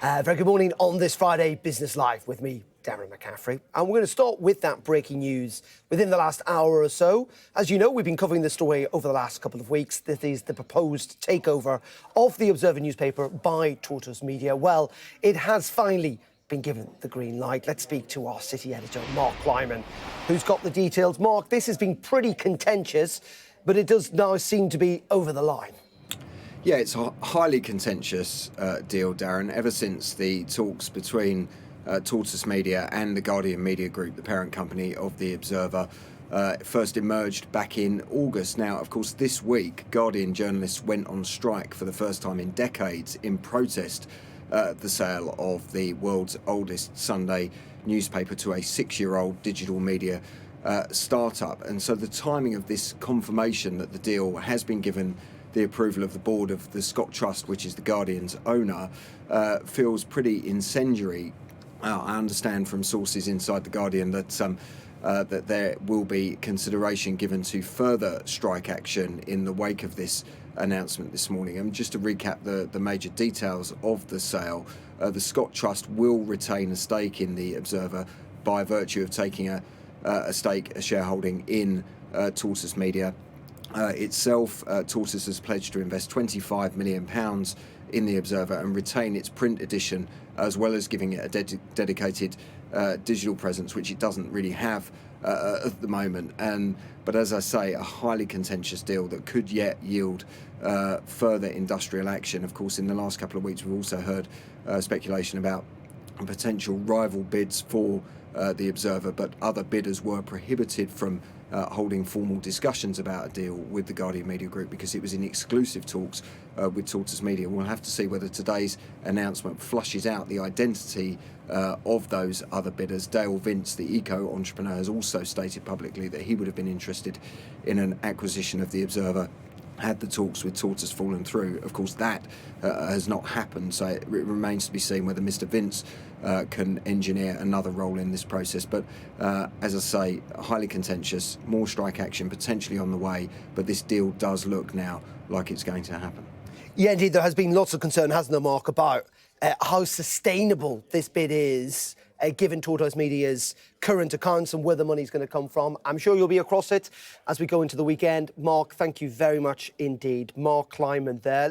Very good morning on this Friday Business Live with me, Darren McCaffrey. And we're going to start with that breaking news within the last hour or so. As you know, we've been covering this story over the last couple of weeks. This is the proposed takeover of the Observer newspaper by Tortoise Media. Well, it has finally been given the green light. Let's speak to our city editor, Mark Kleiman, who's got the details. Mark, this has been pretty contentious, but it does now seem to be over the line. Yeah, it's a highly contentious deal, Darren, ever since the talks between Tortoise Media and the Guardian Media Group, the parent company of The Observer, first emerged back in August. Now, of course, this week, Guardian journalists went on strike for the first time in decades in protest the sale of the world's oldest Sunday newspaper to a 6-year-old digital media startup. And so the timing of this confirmation that the deal has been given the approval of the board of the Scott Trust, which is the Guardian's owner, feels pretty incendiary. I understand from sources inside the Guardian that that there will be consideration given to further strike action in the wake of this announcement this morning. And just to recap the major details of the sale, the Scott Trust will retain a stake in the Observer by virtue of taking a shareholding in Tortoise Media. Itself, Tortoise has pledged to invest £25 million in the Observer and retain its print edition, as well as giving it a dedicated digital presence, which it doesn't really have at the moment. But as I say, a highly contentious deal that could yet yield further industrial action. Of course, in the last couple of weeks, we've also heard speculation about potential rival bids for the Observer, but other bidders were prohibited from holding formal discussions about a deal with the Guardian Media Group because it was in exclusive talks with Tortoise Media. We'll have to see whether today's announcement flushes out the identity of those other bidders. Dale Vince, the eco-entrepreneur, has also stated publicly that he would have been interested in an acquisition of the Observer had the talks with Tortoise fallen through. Of course, that has not happened, so it remains to be seen whether Mr. Vince can engineer another role in this process. But as I say, highly contentious, more strike action potentially on the way, but this deal does look now like it's going to happen. Yeah, indeed, there has been lots of concern, hasn't there, Mark, about how sustainable this bid is, given Tortoise Media's current accounts and where the money's going to come from. I'm sure you'll be across it as we go into the weekend. Mark, thank you very much indeed. Mark Kleiman there.